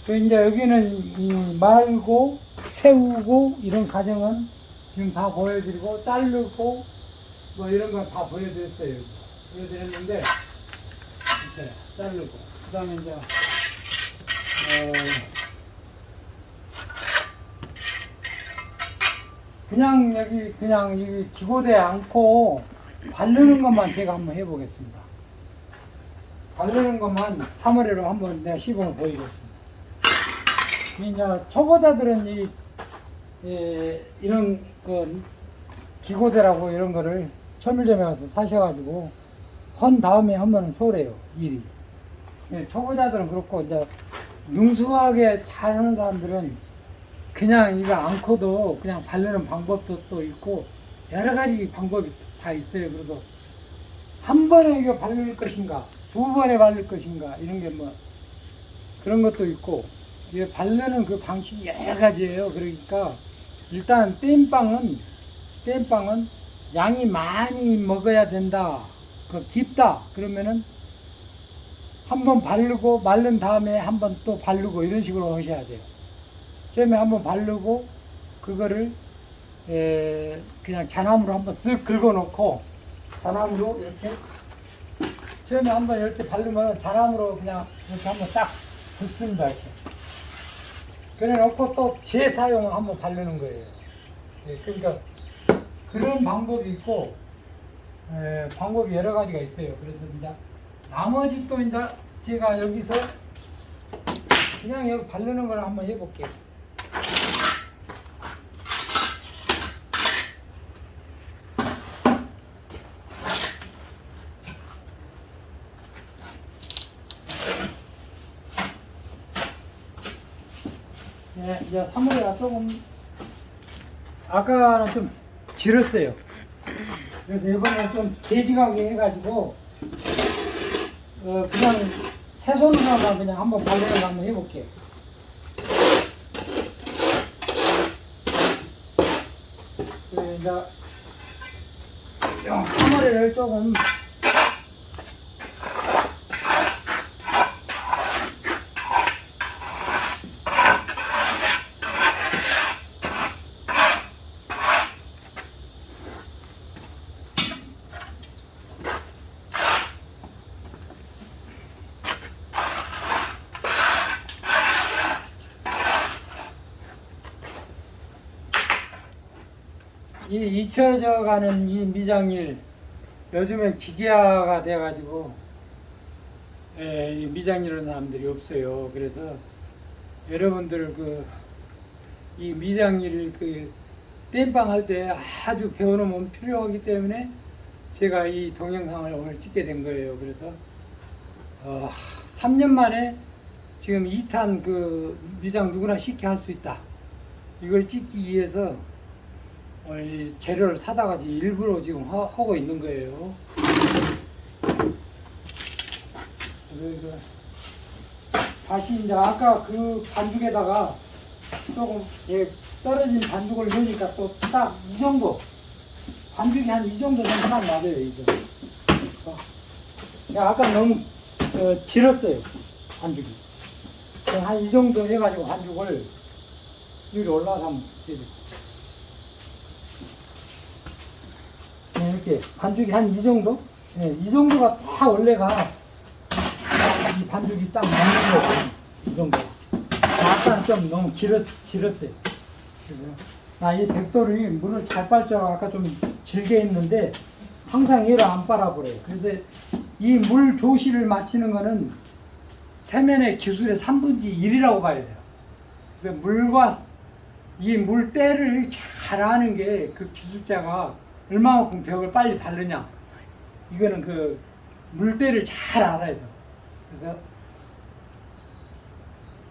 그 이제 여기는 이 말고 세우고 이런 과정은 지금 다 보여드리고 자르고 뭐 이런 건 다 보여드렸어요. 보여드렸는데 이렇게 자르고 그 다음에 이제 그냥 이 기고대 않고 바르는 것만 제가 한번 해보겠습니다. 바르는 것만 3월에로 한번 내가 시범을 보이겠습니다. 이제 초보자들은 이런 그 기고대라고 이런 거를 천밀점에 가서 사셔가지고 헌 다음에 하면은 소래요, 일이. 초보자들은 그렇고 이제 능수하게 잘하는 사람들은 그냥 이거 않고도 그냥 바르는 방법도 또 있고 여러 가지 방법이 다 있어요. 그래서 한 번에 이거 바를 것인가, 두 번에 바를 것인가 이런 게 뭐 그런 것도 있고. 이게 바르는 그 방식이 여러 가지예요. 그러니까 일단 땜빵은 양이 많이 먹어야 된다. 그 깊다. 그러면은 한번 바르고 말른 다음에 한번 또 바르고 이런 식으로 하셔야 돼요. 처음에 한번 바르고 그거를 그냥 잔함으로 한번 쓱 긁어 놓고 잔함으로 이렇게 처음에 한번 이렇게 바르면 잔함으로 그냥 이렇게 한번 딱 긁습니다. 이렇게. 그래 놓고 또 재사용을 한번 바르는 거예요. 그러니까 그런 방법이 있고 방법이 여러 가지가 있어요. 그래서 이제 나머지 또 이제 제가 여기서 그냥 여기 바르는 걸 한번 해볼게요. 이제 사물이가 조금 아까는 좀 질었어요. 그래서 이번에 좀 개지하게 해가지고 그냥 새 손으로만 그냥 한번 바르는 거 한번 해볼게요. 이제 사물을 조금 이 잊혀져 가는 이 미장일, 요즘에 기계화가 돼가지고, 이 미장일하는 사람들이 없어요. 그래서 여러분들 이 미장일 땜빵 할 때 아주 배워놓으면 필요하기 때문에 제가 이 동영상을 오늘 찍게 된 거예요. 그래서, 3년 만에 지금 2탄 미장 누구나 쉽게 할 수 있다. 이걸 찍기 위해서 이 재료를 사다가 일부러 지금 하고 있는 거예요. 그래서 다시 이제 아까 그 반죽에다가 조금 떨어진 반죽을 넣으니까 또 딱 이 정도 반죽이 한 이 정도 정도만 맞아요. 이거. 아까 너무 질었어요. 반죽이. 한 이 정도 해가지고 반죽을 여기 올라가서 한번 해주세요. 이렇게 반죽이 한 이 정도? 이 정도가 다 원래가 이 반죽이 딱 맞는 거예요. 이 정도. 아까는 좀 너무 질었어요. 이 백돌이 물을 잘 빨자고 아까 좀 질게 했는데 항상 얘를 안 빨아버려요. 그래서 이 물 조시를 맞추는 거는 세면의 기술의 3분의 1이라고 봐야 돼요. 그래서 물과 이 물때를 잘 아는 게 그 기술자가 얼마만큼 벽을 빨리 바르냐. 이거는 그 물때를 잘 알아야 돼. 그래서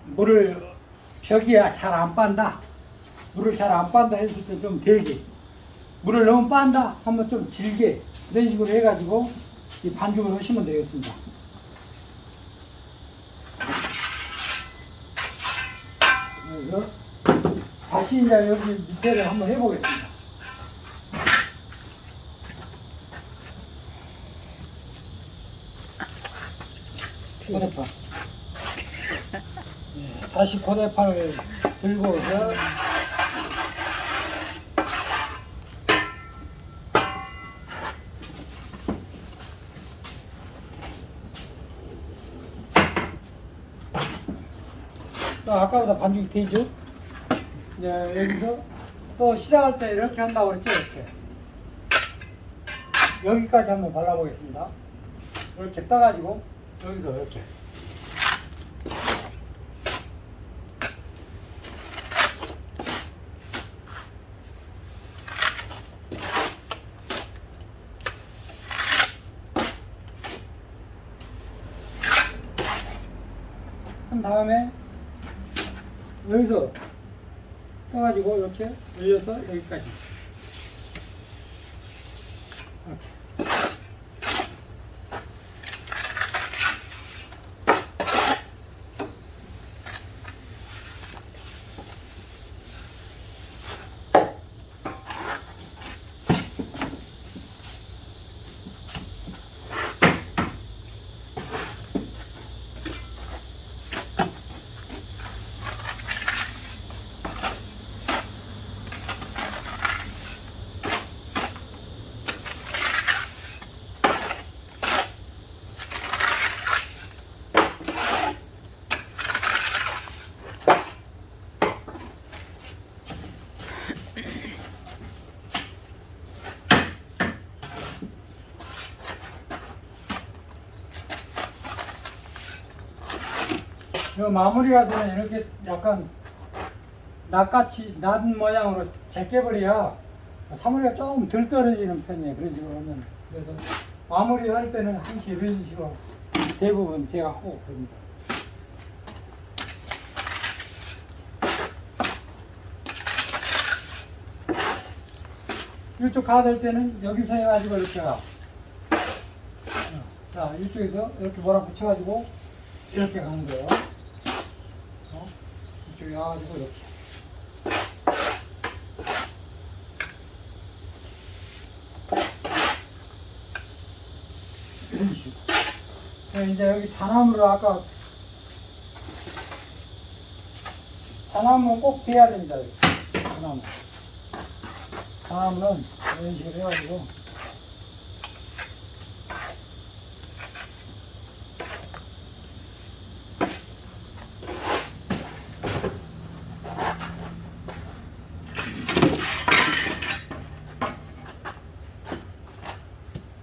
물을 벽이야 잘 안 빤다. 물을 잘 안 빤다 했을 때 좀 되게. 물을 너무 빤다 하면 좀 질게. 이런 식으로 해가지고 이 반죽을 하시면 되겠습니다. 그래서 다시 이제 여기 밑에를 한번 해보겠습니다. 고대판. 네, 다시 고대판을 들고서 또 아까보다 반죽이 되죠? 이제 여기서 또 시작할 때 이렇게 한다고 그랬죠? 이렇게. 여기까지 한번 발라보겠습니다. 이렇게 떠가지고 여기서 이렇게. 한 다음에 여기서 떠가지고 이렇게 올려서 여기까지 이렇게. 요 마무리가 되면 이렇게 약간 낫같이 낫 모양으로 제껴버려야 사물이가 조금 덜 떨어지는 편이에요. 그런 식으로 하면. 그래서 마무리 할 때는 항상 이런 식으로 대부분 제가 하고 그럽니다. 이쪽 가될 때는 여기서 해가지고 이렇게 가. 자, 이쪽에서 이렇게 몰아붙여가지고 이렇게 가는 거예요. 이쪽에 와가지고 이렇게. 이런 식으로. 이제 여기 잔나무를 아까 잔나무는 꼭 베야 됩니다. 잔나무. 잔나무는 이런 식으로 해가지고.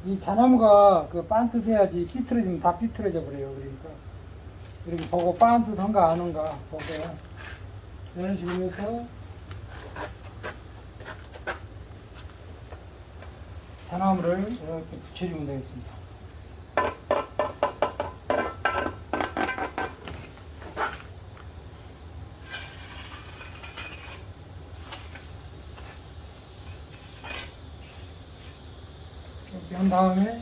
이 자나무가 그 반듯해야지 삐뚤어지면 다 삐뚤어져 버려요. 그러니까 이렇게 보고 반듯한가 아는가 보고 이런 식으로 해서 자나무를 이렇게 붙여주면 되겠습니다. 이렇게 한 다음에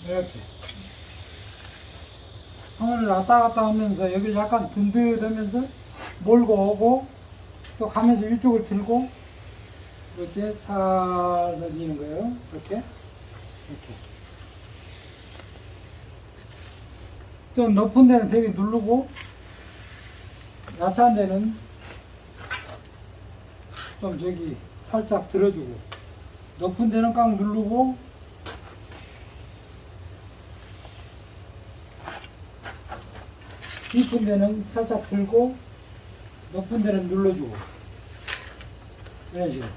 이렇게 손을 왔다 갔다 하면서 여기 약간 든든하면서 몰고 오고 또 가면서 이쪽을 들고 이렇게 살려지는 거예요. 이렇게 좀 높은 데는 되게 누르고 낮은 데는 좀 저기 살짝 들어주고 높은 데는 꽉 누르고 깊은 데는 살짝 들고 높은 데는 눌러주고 이런 식으로.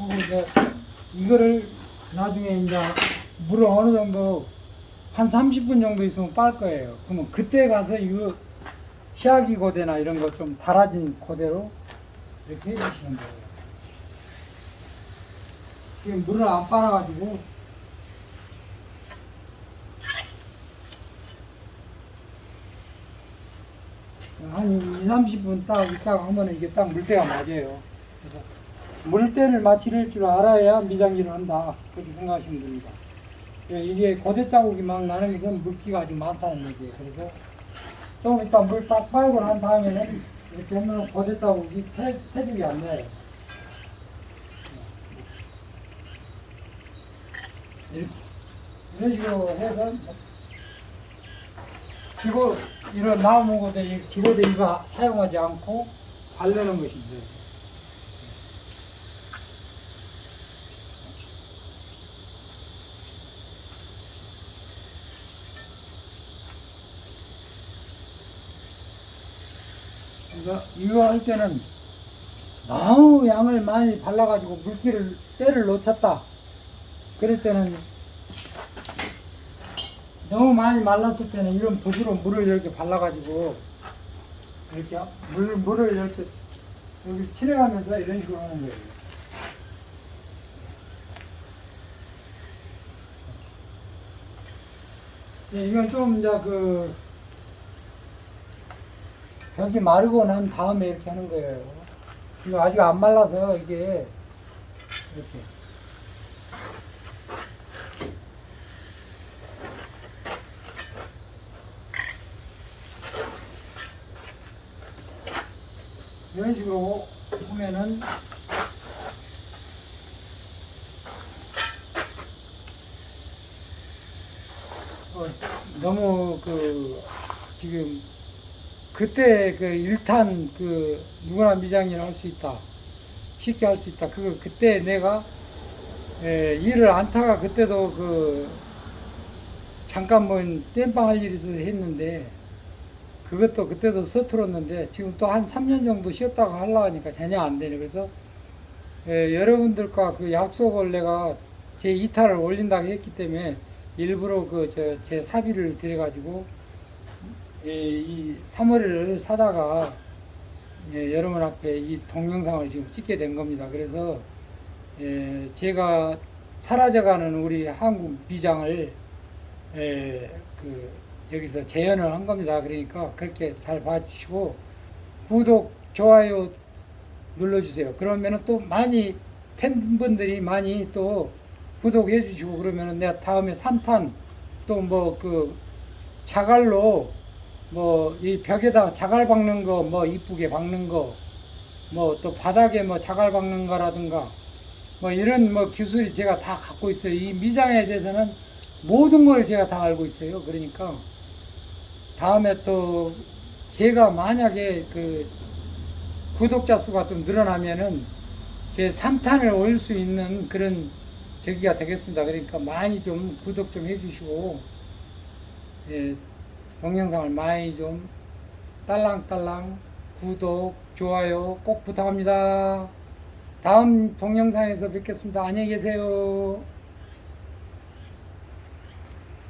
그리고 이제 이거를 나중에 이제 물을 어느 정도 한 30분 정도 있으면 빨 거예요. 그러면 그때 가서 이거 시아기 고대나 이런 거 좀 달아진 고대로 이렇게 해주시면 돼요. 지금 물을 안 빨아가지고 한 2, 30분 딱 있다가 하면 이게 딱 물때가 맞아요. 그래서 물때를 맞출 줄 알아야 미장기를 한다. 그렇게 생각하시면 됩니다. 이게 고대 자국이 막 나는 것은 물기가 아주 많다는 얘기예요. 그래서 조금 이따 물 딱 빨고 난 다음에는 이렇게 하면 고대 자국이 태죽이 안 나요. 이런 식으로 해서 기고 이런 나무 고대 기고대 이거 사용하지 않고 바르는 것입니다. 이거 할 때는 너무 양을 많이 발라가지고 때를 놓쳤다. 그럴 때는 너무 많이 말랐을 때는 이런 붓으로 물을 이렇게 발라가지고 이렇게 물을 이렇게 여기 칠해가면서 이런 식으로 하는 거예요. 이건 좀 이제 벽이 마르고 난 다음에 이렇게 하는 거예요. 이거 아직 안 말라서 이게 이렇게. 이런 식으로 보면은 너무 지금 그때 1탄 누구나 미장일 할 수 있다. 쉽게 할 수 있다. 그때 내가 일을 안 타가 그때도 잠깐 땜빵 할 일이 있어서 했는데 그것도 그때도 서툴었는데 지금 또 한 3년 정도 쉬었다가 하려고 하니까 전혀 안 되네. 그래서 여러분들과 약속을 내가 제 2탄을 올린다고 했기 때문에 일부러 제 사비를 들여가지고 이 사머리를 사다가 여러분 앞에 이 동영상을 지금 찍게 된 겁니다. 그래서 제가 사라져가는 우리 한국 미장을 여기서 재현을 한 겁니다. 그러니까 그렇게 잘 봐주시고 구독, 좋아요 눌러주세요. 그러면은 또 많이 팬분들이 많이 또 구독해 주시고 그러면은 내가 다음에 3탄 또 자갈로 이 벽에다가 자갈 박는 거 이쁘게 박는 거 또 바닥에 자갈 박는 거라든가 이런 기술이 제가 다 갖고 있어요. 이 미장에 대해서는 모든 걸 제가 다 알고 있어요. 그러니까 다음에 또 제가 만약에 구독자 수가 좀 늘어나면은 제 3탄을 올릴 수 있는 그런 계기가 되겠습니다. 그러니까 많이 좀 구독 좀 해주시고 동영상을 많이 좀 딸랑딸랑 구독, 좋아요 꼭 부탁합니다. 다음 동영상에서 뵙겠습니다. 안녕히 계세요.